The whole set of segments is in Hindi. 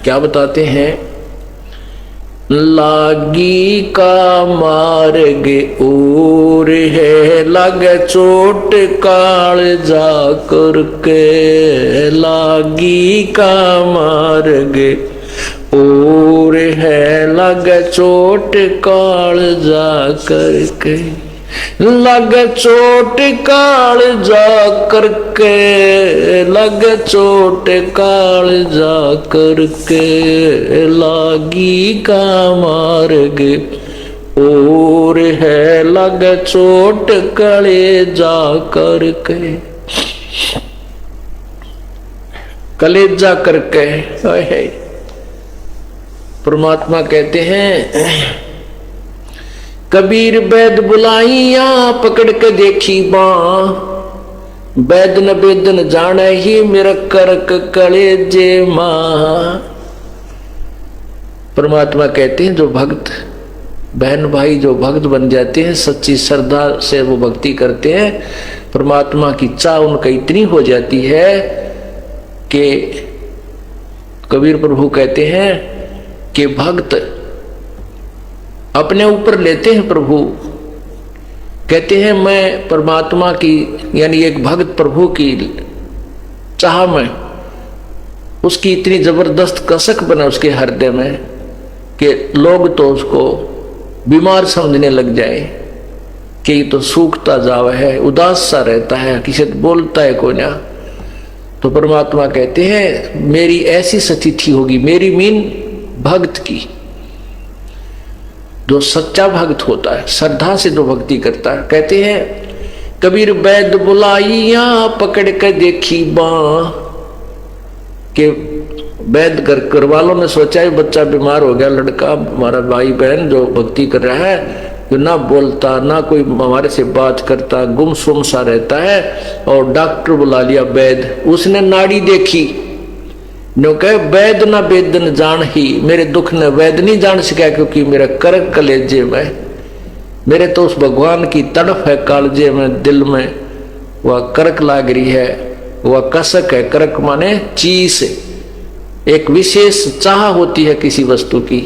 क्या बताते हैं? लागी का मार्ग और है, लगे चोट काल जा करके। लागी का मार्ग और है, लगे चोट काल जा करके। लगे चोट काल जा करके, लगे चोट काल जा करके। लागी का मार्ग और है, लगे चोट कले जा करके। कलेजा करके परमात्मा कहते हैं, कबीर बैद बुलाइया पकड़ के देखी बां। बैद न बेद न जाने ही मेरा करक कलेजे मां। परमात्मा कहते हैं जो भक्त बहन भाई जो भक्त बन जाते हैं, सच्ची श्रद्धा से वो भक्ति करते हैं, परमात्मा की चाह उनका इतनी हो जाती है कि कबीर प्रभु कहते हैं कि भक्त अपने ऊपर लेते हैं। प्रभु कहते हैं मैं परमात्मा की यानी एक भक्त प्रभु की चाह में उसकी इतनी जबरदस्त कसक बने उसके हृदय में कि लोग तो उसको बीमार समझने लग जाए कि ये तो सूखता जावा है, उदास सा रहता है, किसी से बोलता है कोई ना। तो परमात्मा कहते हैं मेरी ऐसी स्थिति होगी, मेरी मीन भक्त की, जो सच्चा भक्त होता है, श्रद्धा से जो भक्ति करता है। कहते हैं कबीर बैद बुलाइया पकड़ के देखी बां। के वैद घर वालों ने सोचा है बच्चा बीमार हो गया, लड़का हमारा भाई बहन जो भक्ति कर रहा है, जो ना बोलता ना कोई हमारे से बात करता, गुमसुम सा रहता है, और डॉक्टर बुला लिया वैद। उसने नाड़ी देखी, नो कहे वैद ना वेद न जान ही, मेरे दुख ने वैद नहीं जान सका क्योंकि मेरा करक कलेजे में, मेरे तो उस भगवान की तड़फ है कालजे में, दिल में वह करक लाग रही है, वह कसक है। करक माने चीज, एक विशेष चाह होती है किसी वस्तु की,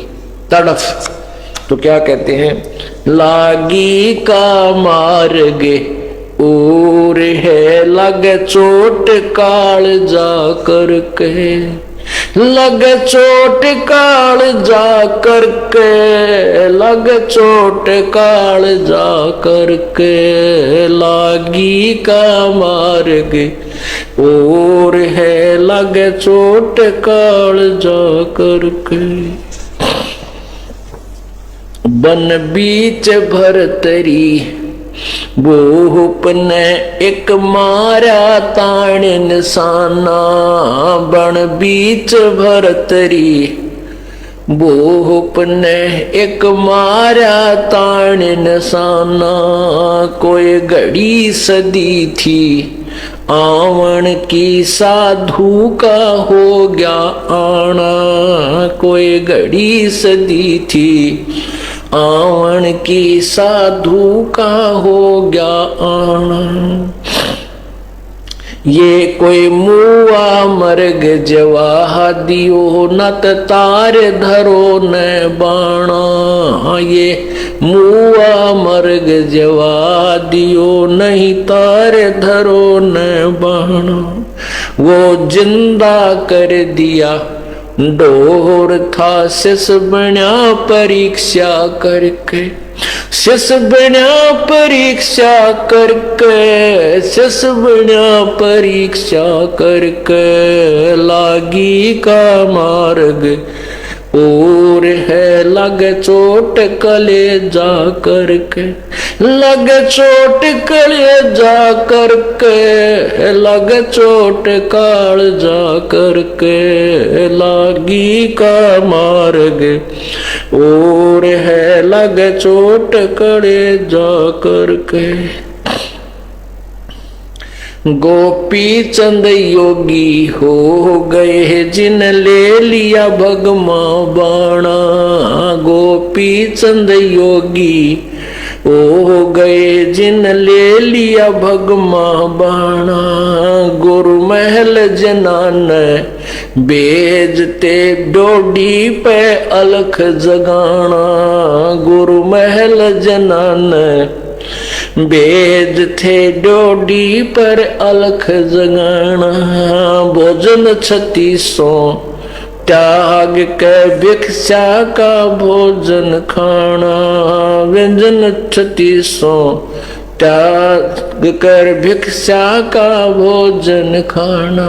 तड़फ। तो क्या कहते हैं, लागी का मार्ग और है, लगे चोट काल जा करके। लगे चोट काल जा करके, लगे चोट काल जा करके। लागी का मार्ग और है, लगे चोट काल जा करके। बन बीच भरतरी भूप ने एक मारा ताण निशाना। बन बीच भरतरी भूप ने एक मारा ताण निशाना। कोई घड़ी सदी थी आवन की, साधु का हो गया आना। कोई घड़ी सदी थी आवन की, साधु का हो गया आना। ये कोई मुआ मर्ग जवा दियो, नत तार धरो न बाणा। ये मुआ मर्ग जवा दियो, नहीं तार धरो न बाणा। वो जिंदा कर दिया डोर था, शिष बना परीक्षा करके। शिष बना परीक्षा करके, शिष बना परीक्षा करके। लागी का मार्ग और है, लगे चोट कले जा करके। लगे चोट कले जा करके, लगे चोट काल जा करके। लागी का मार्ग और है, लगे चोट कले जा करके। गोपी चंद योगी हो गए, जिन ले लिया भगमा बाणा। गोपी चंद योगी हो गए, जिन ले लिया भगमा बाणा। गुरु महल जनान बेजते डोडी पे अलख जगाना, गुरु महल जनान बेद थे डोडी पर अलख जगाना। भोजन 3600 त्याग के भिक्षा का भोजन खाना, व्यंजन 3600 त्याग कर भिक्षा का भोजन खाना।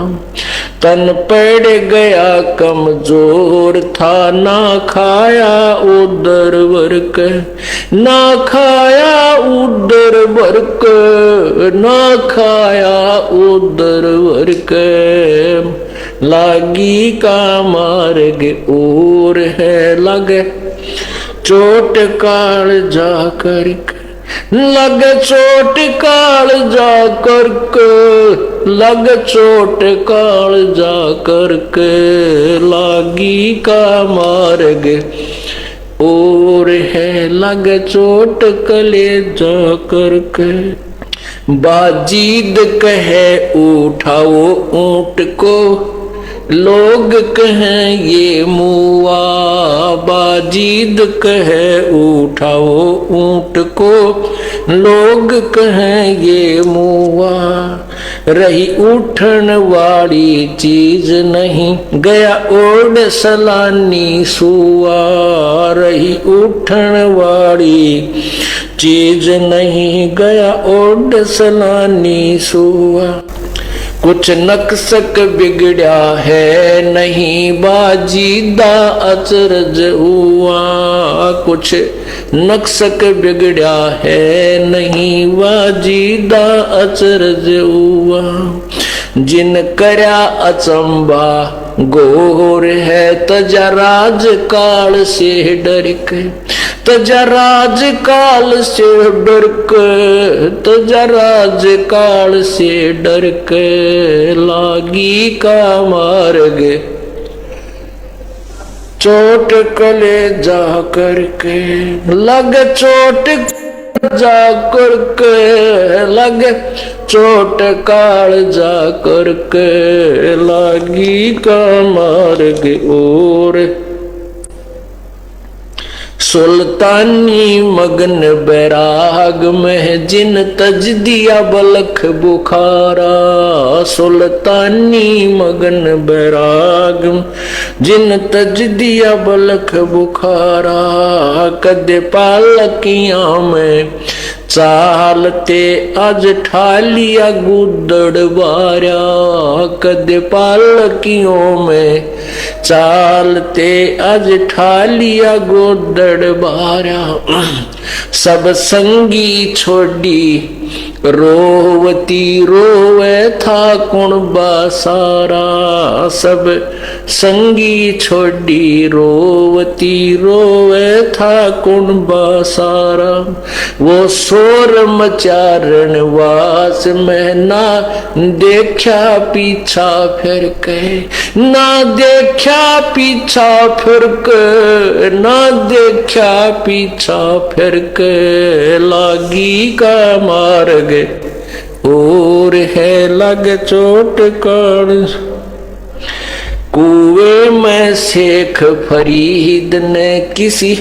तन पड़ गया कमजोर था, ना खाया उदर वर्क, ना खाया उदर वर्क, ना खाया उदर वर्क। लागी का मार्ग और है लगे चोट काल जा कर, लग चोट काल जा कर, लग चोट काल जा कर के। लागी का मार्ग और है लग चोट कले जा कर के। बाजीद कहे उठाओ ऊंट को, लोग कहें ये मुआ। बाजीद कहे उठाओ ऊंट को, लोग कहें ये मुआ। रही उठन वाली चीज नहीं, गया ओढ़ सलानी सुआ। रही उठन वाली चीज नहीं, गया ओढ़ सलानी सुआ। कुछ नक्सक बिगड़ा है नहीं, बाजीदा अचरज हुआ। कुछ नक्सक बिगड़ा है नहीं, बाजीदा अचरज हुआ। जिन करया अचंबा गोर है, तजा राज काल से डर के, तजा राज काल से डर के, तजा राज काल से डर के। लागी का मार्ग चोट कले जा करके, लग चोट जा करके, लग चोट काल जा करके। लागी का मार्ग और सुल्तानी मगन बैराग में, जिन तज दिया बलख बुखारा। सुल्तानी मगन बैराग, जिन तज दिया बलख बुखारा। कद पालकियां में चालते आज ठालिया गुदड़ बारा। कद पालकियों में चालते आज ठालिया गुदड़ बारा। सब संगी छोड़ी रोवती रोवे था कुणबा सारा। सब संगी छोड़ी रोवती रोवे था कुणबा सारा। वो शोर मचारण वास में, ना देखा पीछा फिर के, ना देखा पीछा फिर के, ना देखा पीछा फिर के। लागी का मार्ग और है लग चोट काल। कुएं में शेख फरीद ने किसी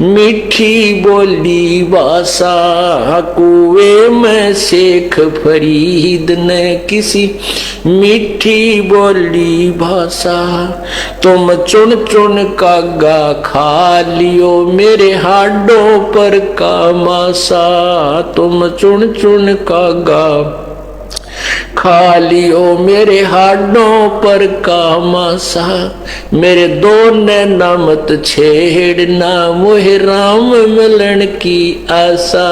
मीठी बोली भाषा। कुएं में शेख फरीद ने किसी मीठी बोली भाषा। तुम चुन चुन कागा खा लियो मेरे हाडों पर का मासा। तुम चुन चुन कागा खा लियो मेरे हाडों पर का मासा। मेरे दो नैना मत छेड़ना मोहे राम मिलन की आशा।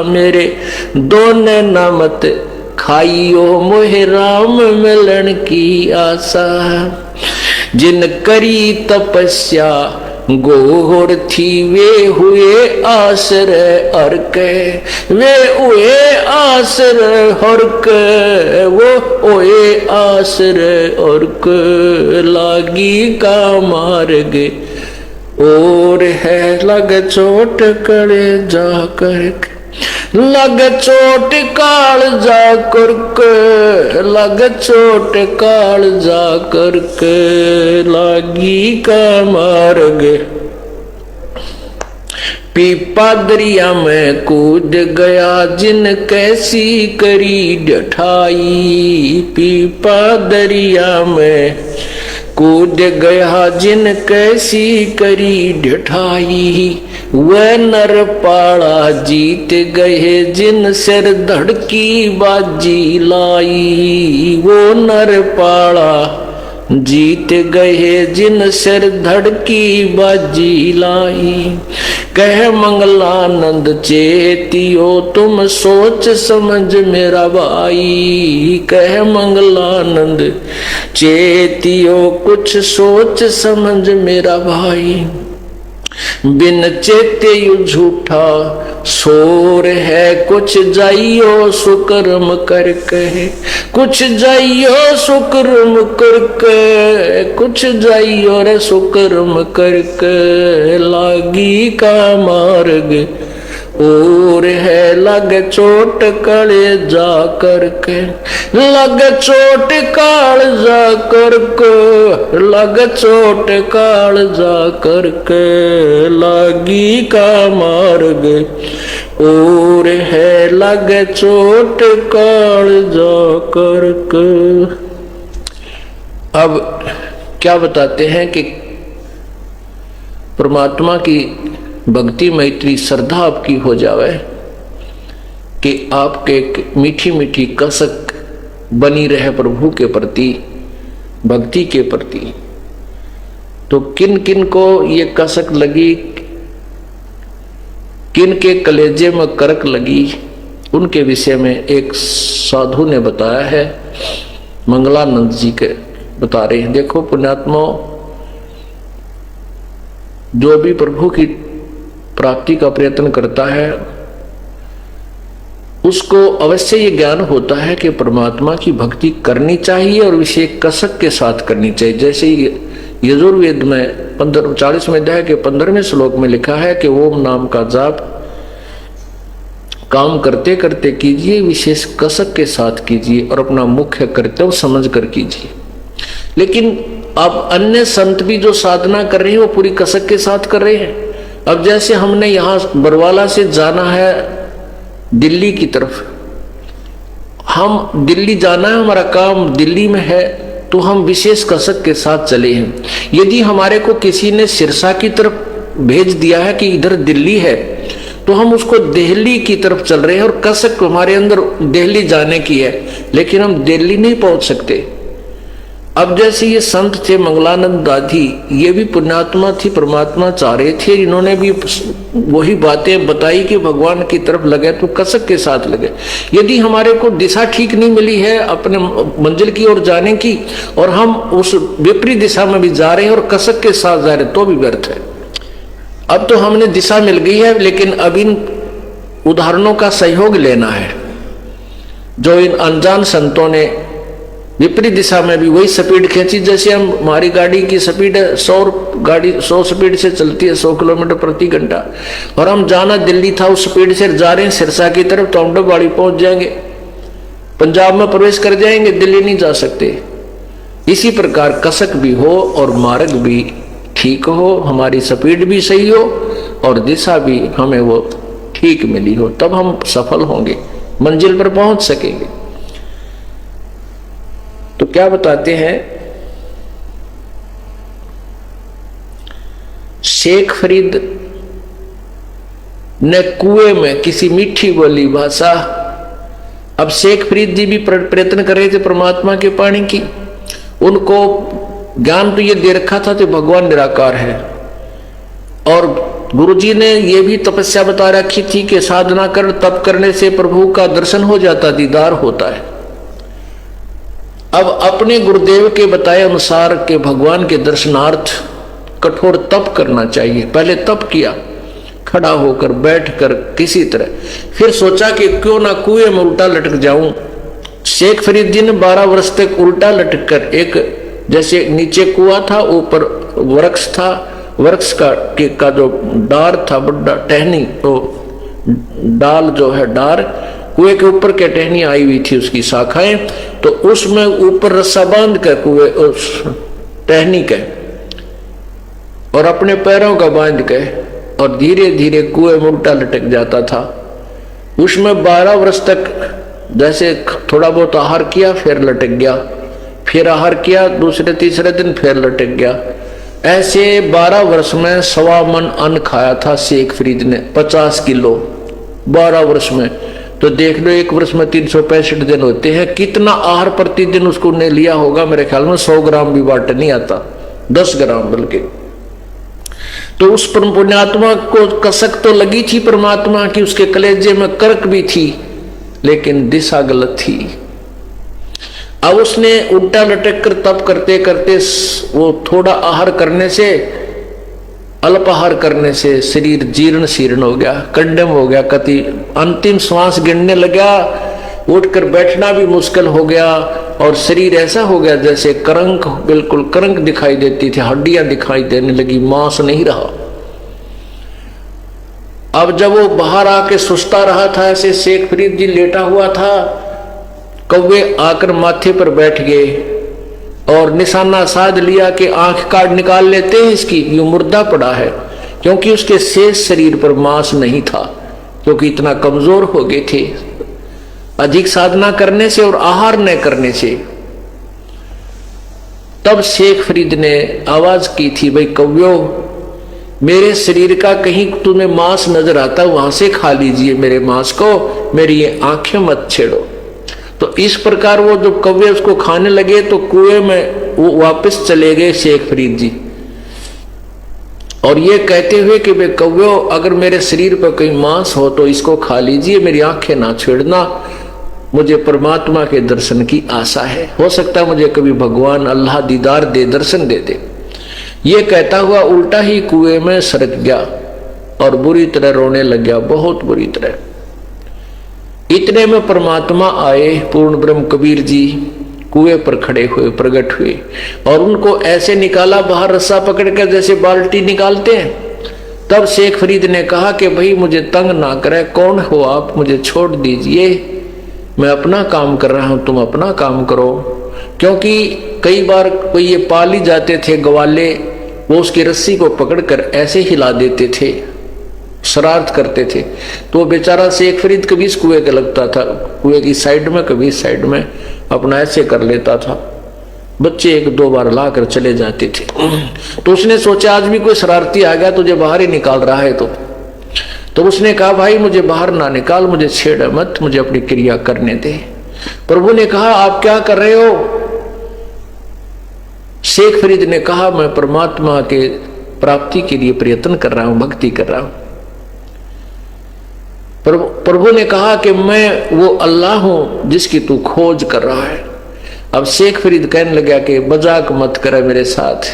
मेरे दो नैना मत खाइयो मोहे राम मिलन की आशा। जिन करी तपस्या गोर थी वे हुए आश्रय अर्क। वे हुए आश्रय हर्क। वो हुए आश्रय अर्क। लागी का मार्ग और है लग चोट करे जा कर। लग चोट काल जा करके, लग चोट काल जा करके, लागी का मार्ग। पीपा दरिया में कूद गया जिन कैसी करी ढठाई, पीपा दरिया में कूद गया जिन कैसी करी ढठाई, वह नर पाड़ा जीत गए जिन सिर धड़की बाजी लाई, वो नर पाड़ा जीत गए जिन सिर धड़की बाजी लाई। कह मंगलानंद चेतियो तुम सोच समझ मेरा भाई, कह मंगलानंद चेतियो कुछ सोच समझ मेरा भाई। बिन चेते यू झूठा शोर है, कुछ जाइयो सुकर्म करके, कुछ जाइयो सुकर्म करके, कुछ जाइयो रे सुकर्म करके, लागी का मार्ग और है लग चोट कले जा करके, लग चोट काल जा करके, लग चोट काल जा करके, लागी का मार्ग और है लग चोट काल जा करके। अब क्या बताते हैं कि परमात्मा की भक्ति में इतनी श्रद्धा आपकी हो जावे कि आपके मीठी मीठी कसक बनी रहे प्रभु के प्रति, भक्ति के प्रति। तो किन किन को ये कसक लगी, किन के कलेजे में करक लगी, उनके विषय में एक साधु ने बताया है। मंगलानंद जी के बता रहे हैं। देखो पुण्यात्मा, जो भी प्रभु की प्राप्ति का प्रयत्न करता है उसको अवश्य ये ज्ञान होता है कि परमात्मा की भक्ति करनी चाहिए और विशेष कसक के साथ करनी चाहिए। जैसे यजुर्वेद में 40वें अध्याय के 15वें श्लोक में लिखा है कि ओम नाम का जाप काम करते करते कीजिए, विशेष कसक के साथ कीजिए और अपना मुख्य कर्तव्य समझ कर कीजिए। लेकिन अब अन्य संत भी जो साधना कर रहे हैं वो पूरी कसक के साथ कर रहे हैं। अब जैसे हमने यहाँ बरवाला से जाना है दिल्ली की तरफ, हम दिल्ली जाना है, हमारा काम दिल्ली में है, तो हम विशेष कसक के साथ चले हैं। यदि हमारे को किसी ने सिरसा की तरफ भेज दिया है कि इधर दिल्ली है, तो हम उसको दिल्ली की तरफ चल रहे हैं और कसक हमारे अंदर दिल्ली जाने की है, लेकिन हम दिल्ली नहीं पहुंच सकते। अब जैसे ये संत थे मंगलानंद दादी, ये भी पुण्यात्मा थी, परमात्मा चाह रहे थे, इन्होंने भी वही बातें बताई कि भगवान की तरफ लगे तो कसक के साथ लगे। यदि हमारे को दिशा ठीक नहीं मिली है अपने मंजिल की ओर जाने की और हम उस विपरीत दिशा में भी जा रहे हैं और कसक के साथ जा रहे हैं, तो भी व्यर्थ है। अब तो हमने दिशा मिल गई है, लेकिन अब इन उदाहरणों का सहयोग लेना है। जो इन अनजान संतों ने विपरीत दिशा में भी वही स्पीड खींची, जैसे हम हमारी गाड़ी की स्पीड है 100 स्पीड से चलती है 100 किलोमीटर प्रति घंटा, और हम जाना दिल्ली था उस स्पीड से जा रहे हैं सिरसा की तरफ, तो हम डबवाड़ी पहुंच जाएंगे, पंजाब में प्रवेश कर जाएंगे, दिल्ली नहीं जा सकते। इसी प्रकार कसक भी हो और मार्ग भी ठीक हो, हमारी स्पीड भी सही हो और दिशा भी हमें वो ठीक मिली हो, तब हम सफल होंगे, मंजिल पर पहुंच सकेंगे। तो क्या बताते हैं, शेख फरीद ने कुएं में किसी मीठी बोली भाषा, अब शेख फरीद जी भी प्रयत्न कर रहे थे परमात्मा के पानी की, उनको ज्ञान तो ये दे रखा था कि भगवान निराकार है, और गुरुजी ने ये भी तपस्या बता रखी थी कि साधना कर, तप करने से प्रभु का दर्शन हो जाता, दीदार होता है। अब अपने गुरुदेव के बताए अनुसार के भगवान के दर्शनार्थ कठोर तप करना चाहिए। पहले तप किया, खड़ा होकर, बैठकर, किसी तरह, फिर सोचा कि क्यों ना कुएं में उल्टा लटक जाऊं। शेख फरीद जी ने 12 वर्ष तक उल्टा लटक कर, एक जैसे नीचे कुआं था, ऊपर वृक्ष था, वृक्ष का जो डार था, बड़ा टहनी, तो डाल जो है डार, कुएं के ऊपर के टहनी आई हुई थी उसकी शाखाएं, तो उसमें ऊपर रस्सा बांध कर कुएं उस टहनी के और अपने पैरों का बांध के और धीरे धीरे कुएं में उल्टा लटक जाता था। उसमें 12 वर्ष तक जैसे थोड़ा बहुत आहार किया फिर लटक गया, फिर आहार किया, दूसरे तीसरे दिन फिर लटक गया। ऐसे 12 वर्ष में 1.25 मन अन्न खाया था शेख फरीद ने, 50 किलो 12 वर्ष में। तो देख लो, एक वर्ष में 365 दिन होते हैं, कितना आहार प्रतिदिन उसको ने लिया होगा। मेरे ख्याल में 100 ग्राम भी बाट नहीं आता, 10 ग्राम बल्कि। तो उस पुण्यात्मा को कसक तो लगी थी परमात्मा की, उसके कलेजे में कर्क भी थी, लेकिन दिशा गलत थी। अब उसने उल्टा लटक कर तप करते करते वो थोड़ा आहार करने से, अल्प आहार करने से शरीर जीर्ण शीर्ण हो गया, कंडम हो गया, कति अंतिम श्वास गिनने लगा, उठकर बैठना भी मुश्किल हो गया और शरीर ऐसा हो गया जैसे करंक, बिल्कुल करंक दिखाई देती थी, हड्डियां दिखाई देने लगी, मांस नहीं रहा। अब जब वो बाहर आके सुस्ता रहा था, ऐसे शेख फरीद जी लेटा हुआ था, कौवे आकर माथे पर बैठ गए और निशाना साध लिया कि आंख काट निकाल लेते हैं इसकी, ये मुर्दा पड़ा है। क्योंकि उसके शेष शरीर पर मांस नहीं था, क्योंकि इतना कमजोर हो गए थे अधिक साधना करने से और आहार न करने से। तब शेख फरीद ने आवाज की थी, भाई कौव्यो, मेरे शरीर का कहीं तुम्हें मांस नजर आता वहां से खा लीजिए मेरे मांस को, मेरी ये आंखें मत छेड़ो। तो इस प्रकार वो जो कौवे उसको खाने लगे तो कुएं में वो वापस चले गए शेख फरीद जी, और ये कहते हुए कि भाई कौव्यो, अगर मेरे शरीर पर कहीं मांस हो तो इसको खा लीजिए, मेरी आंखें ना छेड़ना, मुझे परमात्मा के दर्शन की आशा है, हो सकता है मुझे कभी भगवान अल्लाह दीदार दे, दर्शन दे दे। ये कहता हुआ उल्टा ही कुएं में सरक गया और बुरी तरह रोने लग गया, बहुत बुरी तरह। इतने में परमात्मा आए, पूर्ण ब्रह्म कबीर जी कुएं पर खड़े हुए, प्रकट हुए और उनको ऐसे निकाला बाहर रस्सा पकड़कर जैसे बाल्टी निकालते हैं। तब शेख फरीद ने कहा कि भाई मुझे तंग ना करे, कौन हो आप, मुझे छोड़ दीजिए, मैं अपना काम कर रहा हूं, तुम अपना काम करो। क्योंकि कई बार कोई ये पाल ही जाते थे ग्वाले, वो उसकी रस्सी को पकड़कर ऐसे हिला देते थे, शरारत करते थे, तो बेचारा शेख फरीद कभी इस कुएं का लगता था, कुएं की साइड में कभी इस साइड में, अपना ऐसे कर लेता था। बच्चे 1-2 बार ला कर चले जाते थे। तो उसने सोचा आज भी कोई शरारती आ गया, तुझे बाहर ही निकाल रहा है। तो उसने कहा भाई मुझे बाहर ना निकाल, मुझे छेड़ मत, मुझे अपनी क्रिया करने दे। प्रभु ने कहा आप क्या कर रहे हो? शेख फरीद ने कहा मैं परमात्मा के प्राप्ति के लिए प्रयत्न कर रहा हूं, भक्ति कर रहा हूं। प्रभु ने कहा कि मैं वो अल्लाह हूं जिसकी तू खोज कर रहा है। अब शेख फरीद कहने लगा कि मजाक मत करे मेरे साथ,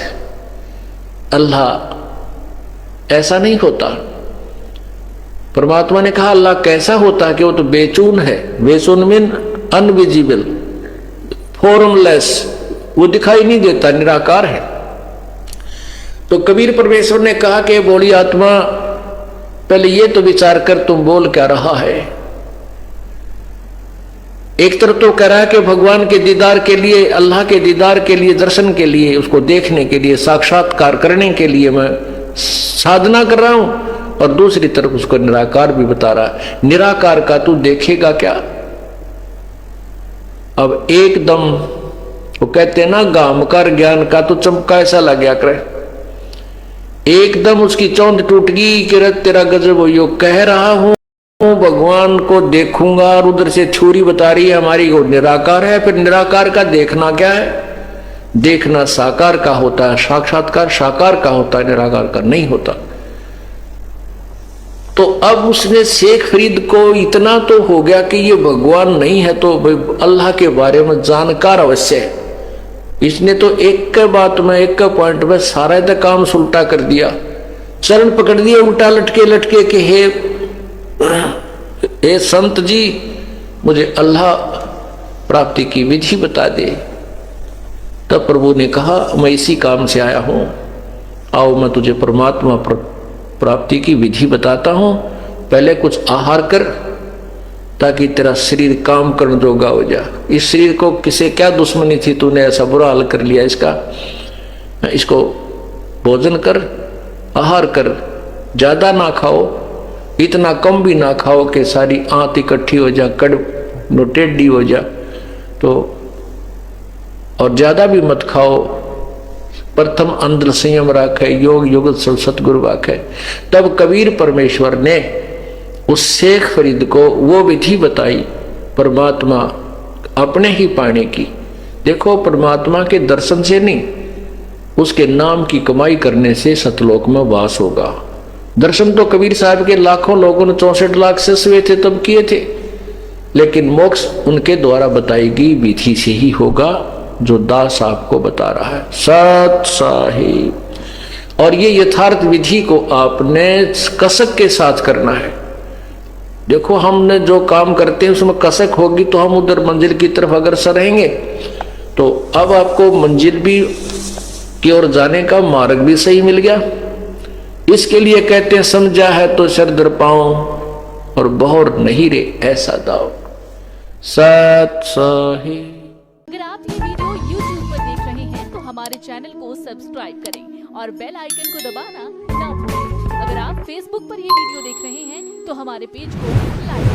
अल्लाह ऐसा नहीं होता। परमात्मा ने कहा अल्लाह कैसा होता है कि वो तो बेचून है, बेचून मीन अनविजिबल, फॉर्मलेस, वो दिखाई नहीं देता, निराकार है। तो कबीर परमेश्वर ने कहा कि बोली आत्मा पहले ये तो विचार कर तुम बोल क्या रहा है। एक तरफ तो कह रहा है कि भगवान के दीदार के लिए, अल्लाह के दीदार के लिए, दर्शन के लिए, उसको देखने के लिए, साक्षात्कार करने के लिए मैं साधना कर रहा हूं, और दूसरी तरफ उसको निराकार भी बता रहा है। निराकार का तू देखेगा क्या? अब एकदम वो कहते हैं ना गामकार ज्ञान का तो चमका ऐसा लग गया करे, एकदम उसकी चौंध टूट गई कि तेरा गजब हो। यो कह रहा हूं भगवान को देखूंगा और उधर से छुरी बता रही है हमारी वो निराकार है। फिर निराकार का देखना क्या है? देखना साकार का होता है, साक्षात्कार साकार का होता है, निराकार का नहीं होता। तो अब उसने शेख फरीद को इतना तो हो गया कि ये भगवान नहीं है तो अल्लाह के बारे में जानकार अवश्य है। इसने तो एक के बात में, एक के पॉइंट में सारा इतना काम उल्टा कर दिया, चरण पकड़ दिया उल्टा लटके लटके के हे संत जी मुझे अल्लाह प्राप्ति की विधि बता दे। तब प्रभु ने कहा मैं इसी काम से आया हूं, आओ मैं तुझे परमात्मा प्राप्ति की विधि बताता हूं, पहले कुछ आहार कर ताकि तेरा शरीर काम करने जोगा हो जा। इस शरीर को किसे क्या दुश्मनी थी, तूने ऐसा बुरा हाल कर लिया इसका। इसको भोजन कर, आहार कर, ज्यादा ना खाओ, इतना कम भी ना खाओ कि सारी आंत इकट्ठी हो जा, कड़ टेढ़ी हो जा। तो और ज्यादा भी मत खाओ। प्रथम अंदर संयम राखे, योग युगत सब सतगुरु वाखे। तब कबीर परमेश्वर ने उस शेख फरीद को वो विधि बताई परमात्मा अपने ही पाने की। देखो, परमात्मा के दर्शन से नहीं, उसके नाम की कमाई करने से सतलोक में वास होगा। दर्शन तो कबीर साहब के लाखों लोगों ने 64 लाख से हुए थे तब किए थे, लेकिन मोक्ष उनके द्वारा बताई गई विधि से ही होगा जो दास आपको बता रहा है, सत साहिब। और ये यथार्थ विधि को आपने कसक के साथ करना है। देखो, हमने जो काम करते हैं उसमें कसक होगी तो हम उधर मंजिल की तरफ अग्रसर रहेंगे। तो अब आपको मंजिल भी की ओर जाने का मार्ग भी सही मिल गया। इसके लिए कहते हैं समझा है तो सर दर पाओ और बहुर नहीं रे ऐसा दाओ। सत साहिब। अगर आप ये वीडियो YouTube पर देख रहे हैं तो हमारे चैनल को सब्सक्राइब करें और बेल आइकन को दबाना ना भूलें। अगर आप Facebook पर ये वीडियो देख रहे हैं तो हमारे पेज को लाइक